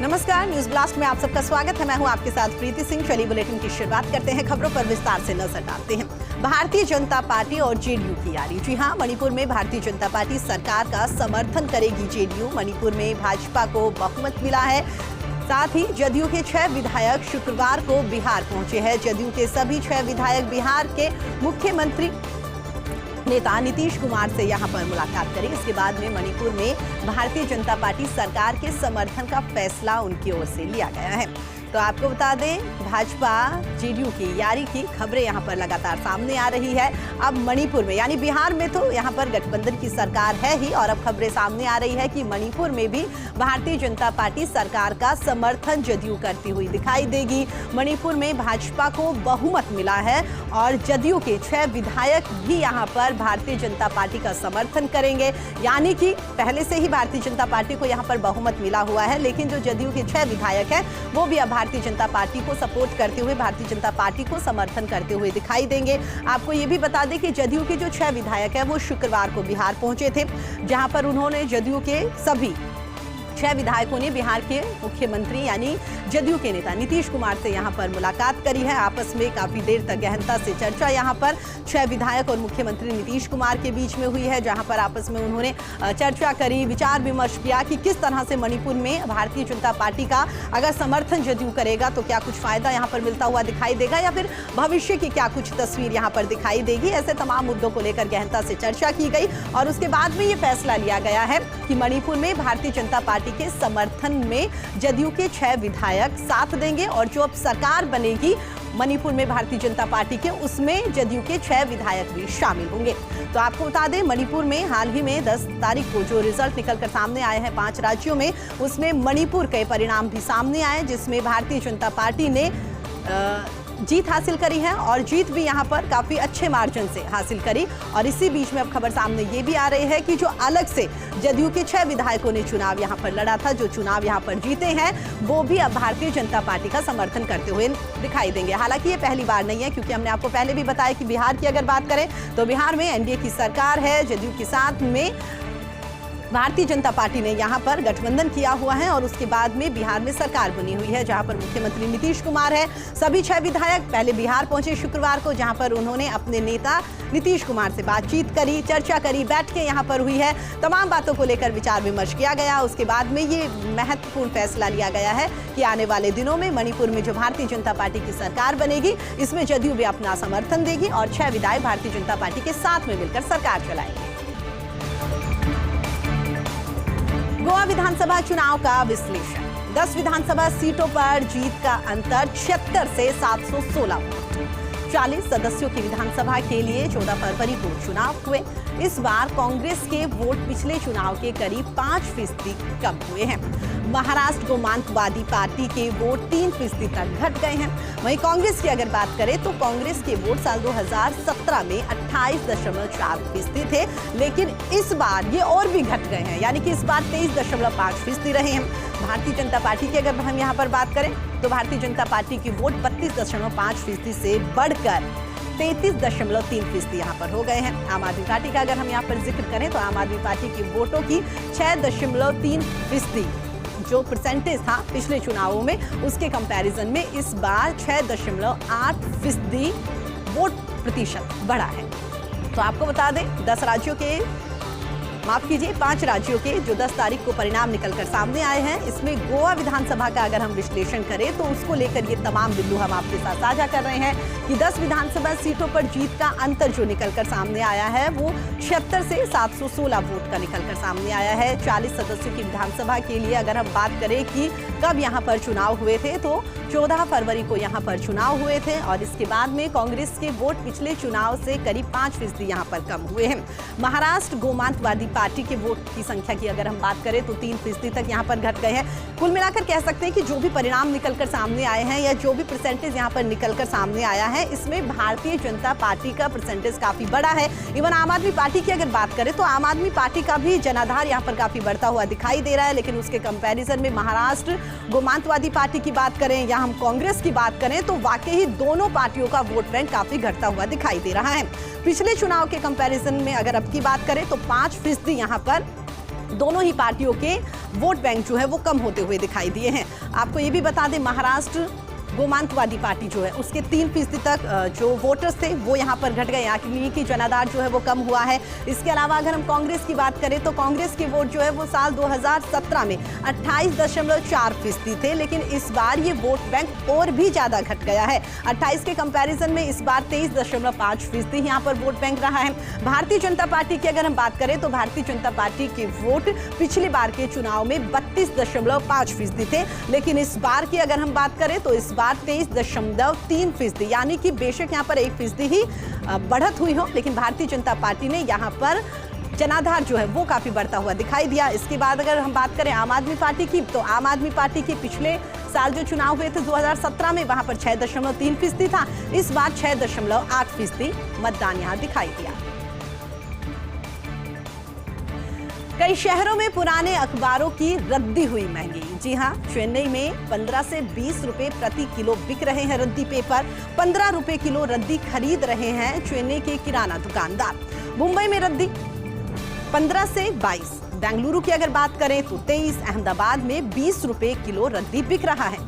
नमस्कार, news blast में आप सबका स्वागत है। मैं हूं आपके साथ प्रीति सिंह। चलिए बुलेटिन की शुरुआत करते हैं। खबरों पर विस्तार से नजर डालते हैं। भारतीय जनता पार्टी और जेडीयू की यारी। जी हां, मणिपुर में भारतीय जनता पार्टी सरकार का समर्थन करेगी जेडीयू। मणिपुर में भाजपा को बहुमत मिला है। साथ ही जदयू के 6 विधायक शुक्रवार को बिहार पहुंचे हैं। जदयू के सभी 6 विधायक बिहार के मुख्यमंत्री नेता नीतीश कुमार से यहां पर मुलाकात करें। इसके बाद में मणिपुर में भारतीय जनता पार्टी सरकार के समर्थन का फैसला उनकी ओर से लिया गया है। तो आपको बता दें, भाजपा जेडीयू की यारी की खबरें यहां पर लगातार सामने आ रही है। अब मणिपुर में यानी बिहार में तो यहां पर गठबंधन की सरकार है ही, और अब खबरें सामने आ रही है कि मणिपुर में भी भारतीय जनता पार्टी सरकार का समर्थन जदयू करती हुई दिखाई देगी। मणिपुर में भाजपा को बहुमत मिला है और जदयू के 6 विधायक भी यहां पर भारतीय जनता पार्टी का समर्थन करेंगे। यानी कि पहले से ही भारतीय जनता पार्टी को यहां पर बहुमत मिला हुआ है, लेकिन जो जदयू के 6 विधायक हैं वो भी अब भारतीय जनता पार्टी को सपोर्ट करते हुए, भारतीय जनता पार्टी को समर्थन करते हुए दिखाई देंगे। आपको ये भी बता दें कि जदयू के जो 6 विधायक हैं वो शुक्रवार को बिहार पहुंचे थे, जहां पर उन्होंने जदयू के सभी 6 विधायकों ने बिहार के मुख्यमंत्री यानी जदयू के नेता नीतीश कुमार से यहां पर मुलाकात करी है। आपस में काफी देर तक गहनता से चर्चा यहां पर 6 विधायक और मुख्यमंत्री नीतीश कुमार के बीच में हुई है, जहां पर आपस में उन्होंने चर्चा करी, विचार विमर्श किया कि किस तरह से मणिपुर में भारतीय जनता पार्टी का अगर समर्थन जदयू करेगा तो क्या कुछ फायदा यहां पर मिलता हुआ दिखाई देगा, या फिर भविष्य की क्या कुछ तस्वीर यहां पर दिखाई देगी। ऐसे तमाम मुद्दों को लेकर गहनता से चर्चा की गई और उसके बाद में ये फैसला लिया गया है कि मणिपुर में भारतीय जनता पार्टी के समर्थन में जदयू के 6 विधायक साथ देंगे, और जो अब सरकार बनेगी मणिपुर में भारतीय जनता पार्टी के, उसमें जदयू के 6 विधायक भी शामिल होंगे। तो आपको बता दें, मणिपुर में हाल ही में 10 तारीख को जो रिजल्ट निकलकर सामने आए हैं 5 राज्यों में, उसमें मणिपुर के परिणाम भी सामने आए, जिसमें भारतीय जनता पार्टी ने जीत हासिल करी है और जीत भी यहां पर काफी अच्छे मार्जिन से हासिल करी। और इसी बीच में अब खबर सामने ये भी आ रही है कि जो अलग से जदयू के 6 विधायकों ने चुनाव यहां पर लड़ा था, जो चुनाव यहां पर जीते हैं, वो भी अब भारतीय जनता पार्टी का समर्थन करते हुए दिखाई देंगे। हालांकि ये पहली बार नहीं है, क्योंकि हमने आपको पहले भी बताया कि बिहार की अगर बात करें तो बिहार में एनडीए की सरकार है, जदयू के साथ में भारतीय जनता पार्टी ने यहां पर गठबंधन किया हुआ है, और उसके बाद में बिहार में सरकार बनी हुई है, जहां पर मुख्यमंत्री नीतीश कुमार है। सभी 6 विधायक पहले बिहार पहुंचे शुक्रवार को, जहां पर उन्होंने अपने नेता नीतीश कुमार से बातचीत करी, चर्चा करी, बैठ के यहां पर हुई है, तमाम बातों को लेकर विचार विमर्श किया गया। उसके बाद में ये महत्वपूर्ण फैसला लिया गया है कि आने वाले दिनों में मणिपुर में जो भारतीय जनता पार्टी की सरकार बनेगी, इसमें जदयू भी अपना समर्थन देगी और 6 विधायक भारतीय जनता पार्टी के साथ में मिलकर सरकार चलाएंगे। गोवा विधानसभा चुनाव का विश्लेषण। 10 विधानसभा सीटों पर जीत का अंतर 76 से 716 वोट। 40 सदस्यों की विधानसभा के लिए 14 फरवरी को चुनाव हुए। इस बार कांग्रेस के वोट पिछले चुनाव के करीब 5% कम हुए हैं। महाराष्ट्र गोमांतवादी पार्टी के वोट 3% तक घट गए हैं। वहीं कांग्रेस की अगर बात करें तो कांग्रेस के वोट साल 2017 में 28.4% थे, लेकिन इस बार ये और भी घट गए हैं, यानी कि इस बार 23.5% रहे हैं। भारतीय जनता पार्टी की अगर हम यहाँ पर बात करें तो भारतीय जनता पार्टी की वोट 32.5% से बढ़कर 33.3% यहाँ पर हो गए हैं। आम आदमी पार्टी का अगर हम यहाँ पर जिक्र करें तो आम आदमी पार्टी की वोटों की 6.3% जो परसेंटेज था पिछले चुनावों में, उसके कंपैरिजन में इस बार 6.8% वोट प्रतिशत बढ़ा है। तो आपको बता दें, 5 राज्यों के जो 10 तारीख को परिणाम निकलकर सामने आए हैं, इसमें गोवा विधानसभा का अगर हम विश्लेषण करें तो उसको लेकर ये तमाम बिंदु हम आपके साथ साझा कर रहे हैं कि 10 विधानसभा सीटों पर जीत का अंतर जो निकलकर सामने आया है वो 76 से 716 वोट का निकलकर सामने आया है। 40 सदस्यों की विधानसभा के लिए अगर हम बात करें कि कब यहाँ पर चुनाव हुए थे, तो 14 फरवरी को यहाँ पर चुनाव हुए थे, और इसके बाद में कांग्रेस के वोट पिछले चुनाव से करीब 5% यहाँ पर कम हुए हैं। महाराष्ट्र गोमांतवादी पार्टी के वोट की संख्या की अगर हम बात करें तो 3% तक यहाँ पर घट गए हैं। कुल मिलाकर कह सकते हैं कि जो भी परिणाम निकलकर सामने आए हैं या जो भी परसेंटेज यहाँ पर निकलकर सामने आया है, इसमें भारतीय जनता पार्टी का परसेंटेज काफी बड़ा है। इवन आम आदमी पार्टी की अगर बात करें तो आम आदमी पार्टी का भी जनाधार यहाँ पर काफी बढ़ता हुआ दिखाई दे रहा है, लेकिन उसके कंपैरिजन में महाराष्ट्र गोमांतवादी पार्टी की बात करें या हम कांग्रेस की बात करें तो वाकई ही दोनों पार्टियों का वोट बैंक काफी घटता हुआ दिखाई दे रहा है। पिछले चुनाव के कंपैरिजन में अगर अब की बात करें तो 5% यहाँ पर दोनों ही पार्टियों के वोट बैंक जो है वो कम होते हुए दिखाई दिए हैं। आपको ये भी बता दें, महाराष्ट्र गोमांतवादी पार्टी जो है उसके 3% तक जो वोटर्स थे वो यहाँ पर घट गए, यानी कि जनाधार जो है वो कम हुआ है। इसके अलावा अगर हम कांग्रेस की बात करें तो कांग्रेस के वोट जो है वो साल 2017 में 28.4% थे, लेकिन इस बार ये वोट बैंक और भी ज्यादा घट गया है। 28 के कंपैरिजन में इस बार 23.5% यहाँ पर वोट बैंक रहा है। भारतीय जनता पार्टी की अगर हम बात करें तो भारतीय जनता पार्टी के वोट पिछली बार के चुनाव में 32.5% थे, लेकिन इस बार की अगर हम बात करें तो इस बार 23.3%, यानी कि बेशक यहाँ पर 1% ही बढ़त हुई हो, लेकिन भारतीय जनता पार्टी ने यहाँ पर जनाधार जो है वो काफी बढ़ता हुआ दिखाई दिया। इसके बाद अगर हम बात करें आम आदमी पार्टी की, तो आम आदमी पार्टी के पिछले साल जो चुनाव हुए थे 2017 में, वहां पर 6.3% था। इस बार 6.8% मतदान यहाँ दिखाई दिया। कई शहरों में पुराने अखबारों की रद्दी हुई महंगी। जी हां, चेन्नई में 15 से 20 रुपए प्रति किलो बिक रहे हैं रद्दी पेपर। 15 रुपए किलो रद्दी खरीद रहे हैं चेन्नई के किराना दुकानदार। मुंबई में रद्दी 15 से 22, बेंगलुरु की अगर बात करें तो 23, अहमदाबाद में 20 रुपए किलो रद्दी बिक रहा है।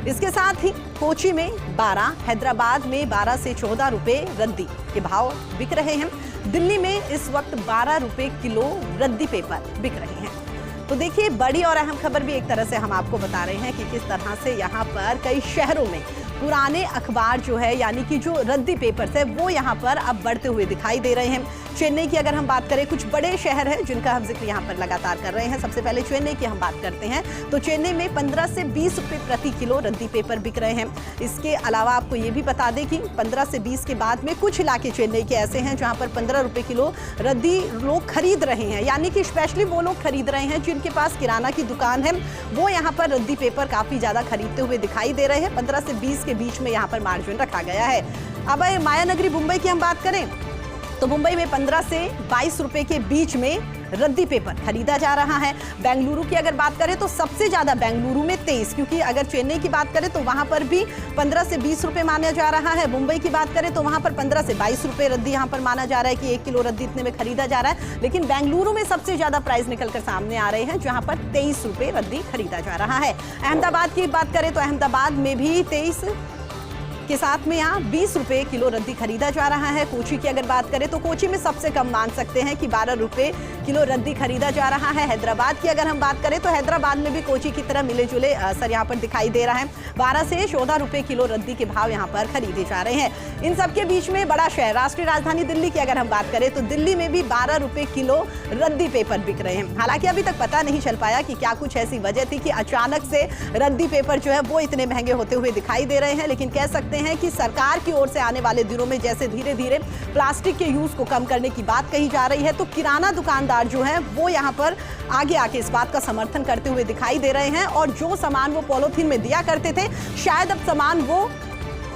इसके साथ ही कोची में 12, हैदराबाद में 12 से 14 रुपए रद्दी के भाव बिक रहे हैं। दिल्ली में इस वक्त 12 रुपए किलो रद्दी पेपर बिक रहे हैं। तो देखिए, बड़ी और अहम खबर भी एक तरह से हम आपको बता रहे हैं कि किस तरह से यहाँ पर कई शहरों में पुराने अखबार जो है, यानी कि जो रद्दी पेपर्स है, वो यहाँ पर अब बढ़ते हुए दिखाई दे रहे हैं। चेन्नई की अगर हम बात करें, कुछ बड़े शहर हैं जिनका हम जिक्र यहाँ पर लगातार कर रहे हैं। सबसे पहले चेन्नई की हम बात करते हैं तो चेन्नई में 15 से 20 रुपए प्रति किलो रद्दी पेपर बिक रहे हैं। इसके अलावा आपको ये भी बता दें कि 15 से 20 के बाद में कुछ इलाके चेन्नई के ऐसे हैं जहाँ पर 15 रुपए किलो रद्दी लोग खरीद रहे हैं, यानी कि स्पेशली वो लोग खरीद रहे हैं जिनके पास किराना की दुकान है, वो यहाँ पर रद्दी पेपर काफी ज्यादा खरीदते हुए दिखाई दे रहे हैं। 15 से 20 के बीच में यहाँ पर मार्जिन रखा गया है। अब मायानगरी मुंबई की हम बात करें तो मुंबई में 15 से 22 रुपए के बीच में रद्दी पेपर खरीदा जा रहा है। बेंगलुरु की अगर बात करें तो सबसे ज्यादा बेंगलुरु में 23, क्योंकि अगर चेन्नई की बात करें तो वहां पर भी 15 से 20 रुपए माना जा रहा है। मुंबई की बात करें तो वहां पर 15 से 22 रुपए रद्दी यहां पर माना जा रहा है कि 1 किलो रद्दी इतने में खरीदा जा रहा है। लेकिन बेंगलुरु में सबसे ज्यादा प्राइस निकलकर सामने आ रहे हैं, जहां पर 23 रुपए रद्दी खरीदा जा रहा है। अहमदाबाद की बात करें तो अहमदाबाद में भी 23 के साथ में यहाँ 20 रुपए किलो रद्दी खरीदा जा रहा है। कोची की अगर बात करें तो कोची में सबसे कम मान सकते हैं कि 12 रुपए किलो रद्दी खरीदा जा रहा है। हैदराबाद की अगर हम बात करें तो हैदराबाद में भी कोची की तरह मिले जुले असर यहाँ पर दिखाई दे रहा है। 12 से 14 रुपए किलो रद्दी के भाव यहाँ पर खरीदे जा रहे हैं। इन सबके बीच में बड़ा शहर राष्ट्रीय राजधानी दिल्ली की अगर हम बात करें तो दिल्ली में भी 12 रुपए किलो रद्दी पेपर बिक रहे हैं। हालांकि अभी तक पता नहीं चल पाया कि क्या कुछ ऐसी वजह थी कि अचानक से रद्दी पेपर जो है वो इतने महंगे होते हुए दिखाई दे रहे हैं, लेकिन कह सकते हैं कि सरकार की ओर से आने वाले दिनों में जैसे धीरे धीरे प्लास्टिक के यूज को कम करने की बात कही जा रही है, तो किराना दुकानदार जो है वो यहाँ पर आगे आके इस बात का समर्थन करते हुए दिखाई दे रहे हैं। और जो सामान वो पॉलीथीन में दिया करते थे, शायद अब सामान वो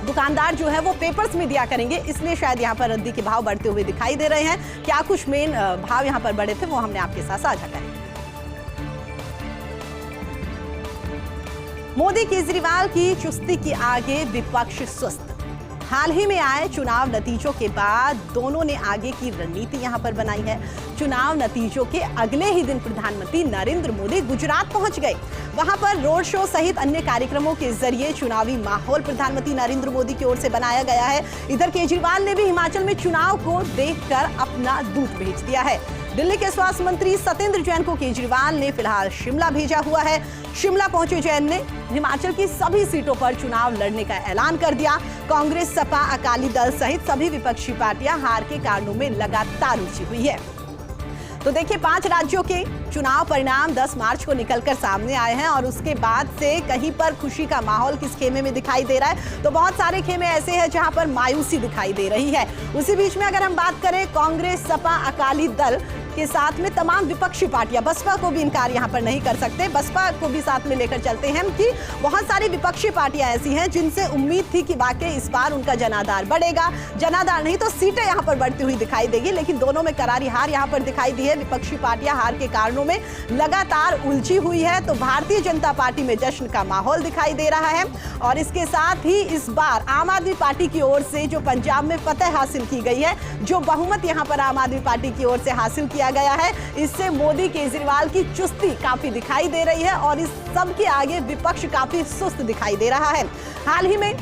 दुकानदार जो है वो पेपर्स में दिया करेंगे, इसलिए शायद यहाँ पर रद्दी के भाव बढ़ते हुए दिखाई दे रहे हैं। क्या कुछ मेन भाव यहाँ पर बढ़े थे वो हमने आपके साथ साझा करें। मोदी केजरीवाल की चुस्ती के आगे विपक्ष सुस्त। हाल ही में आए चुनाव नतीजों के बाद दोनों ने आगे की रणनीति यहां पर बनाई है। चुनाव नतीजों के अगले ही दिन प्रधानमंत्री नरेंद्र मोदी गुजरात पहुंच गए। वहां पर रोड शो सहित अन्य कार्यक्रमों के जरिए चुनावी माहौल प्रधानमंत्री नरेंद्र मोदी की ओर से बनाया गया है। इधर केजरीवाल ने भी हिमाचल में चुनाव को देखकर अपना दूत भेज दिया है। दिल्ली के स्वास्थ्य मंत्री सत्येंद्र जैन को केजरीवाल ने फिलहाल शिमला भेजा हुआ है। शिमला पहुंचे जैन ने हिमाचल की सभी सीटों पर चुनाव लड़ने का ऐलान कर दिया। कांग्रेस, सपा, अकाली दल सहित सभी विपक्षी पार्टियां हार के कारणों में लगातार उलझी हुई है। तो देखिए, 5 राज्यों के चुनाव परिणाम 10 मार्च को निकलकर सामने आए हैं और उसके बाद से कहीं पर खुशी का माहौल किस खेमे में दिखाई दे रहा है, तो बहुत सारे खेमे ऐसे हैं जहां पर मायूसी दिखाई दे रही है। उसी बीच में अगर हम बात करें कांग्रेस, सपा, अकाली दल के साथ में तमाम विपक्षी पार्टियां, बसपा को भी इनकार यहां पर नहीं कर सकते, बसपा को भी साथ में लेकर चलते हैं कि बहुत सारी विपक्षी पार्टियां ऐसी हैं जिनसे उम्मीद थी कि वाकई इस बार उनका जनाधार बढ़ेगा, जनाधार नहीं तो सीटें यहां पर बढ़ती हुई दिखाई देगी, लेकिन दोनों में करारी हार यहां पर दिखाई दी है। विपक्षी पार्टियां हार के कारणों में लगातार उलझी हुई है। तो भारतीय जनता पार्टी में जश्न का माहौल दिखाई दे रहा है और इसके साथ ही इस बार आम आदमी पार्टी की ओर से जो पंजाब में फतह हासिल की गई है, जो बहुमत यहां पर आम आदमी पार्टी की ओर से हासिल किया किया गया है। इससे मोदी केजरीवाल की चुस्ती काफी दिखाई दे रही है और इस सब के आगे विपक्ष काफी सुस्त दिखाई दे रहा है। हाल ही में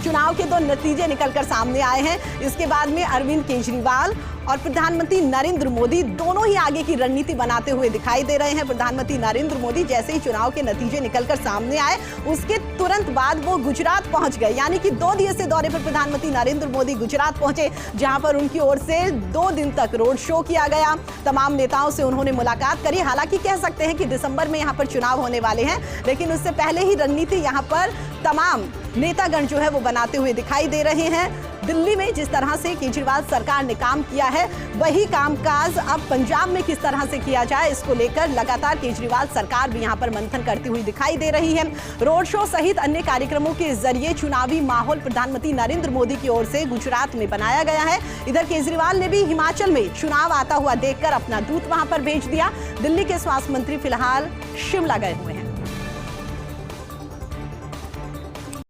चुनाव के 2 नतीजे निकलकर सामने आए हैं। इसके बाद में अरविंद केजरीवाल और प्रधानमंत्री नरेंद्र मोदी दोनों ही आगे की रणनीति बनाते हुए दिखाई दे रहे हैं। प्रधानमंत्री नरेंद्र मोदी जैसे ही चुनाव के नतीजे निकलकर सामने आए, उसके तुरंत बाद वो गुजरात पहुंच गए, यानी कि 2 दिवसीय दौरे पर प्रधानमंत्री नरेंद्र मोदी गुजरात पहुंचे, जहां पर उनकी ओर से 2 दिन तक रोड शो किया गया। तमाम नेताओं से उन्होंने मुलाकात करी। हालांकि कह सकते हैं कि दिसंबर में यहां पर चुनाव होने वाले हैं, लेकिन उससे पहले ही रणनीति यहां पर तमाम नेतागण जो है वो बनाते हुए दिखाई दे रहे हैं। दिल्ली में जिस तरह से केजरीवाल सरकार ने काम किया है, वही कामकाज अब पंजाब में किस तरह से किया जाए, इसको लेकर लगातार केजरीवाल सरकार भी यहां पर मंथन करती हुई दिखाई दे रही है। रोड शो सहित अन्य कार्यक्रमों के जरिए चुनावी माहौल प्रधानमंत्री नरेंद्र मोदी की ओर से गुजरात में बनाया गया है। इधर केजरीवाल ने भी हिमाचल में चुनाव आता हुआ देखकर अपना दूत वहां पर भेज दिया। दिल्ली के स्वास्थ्य मंत्री फिलहाल शिमला गए हुए हैं।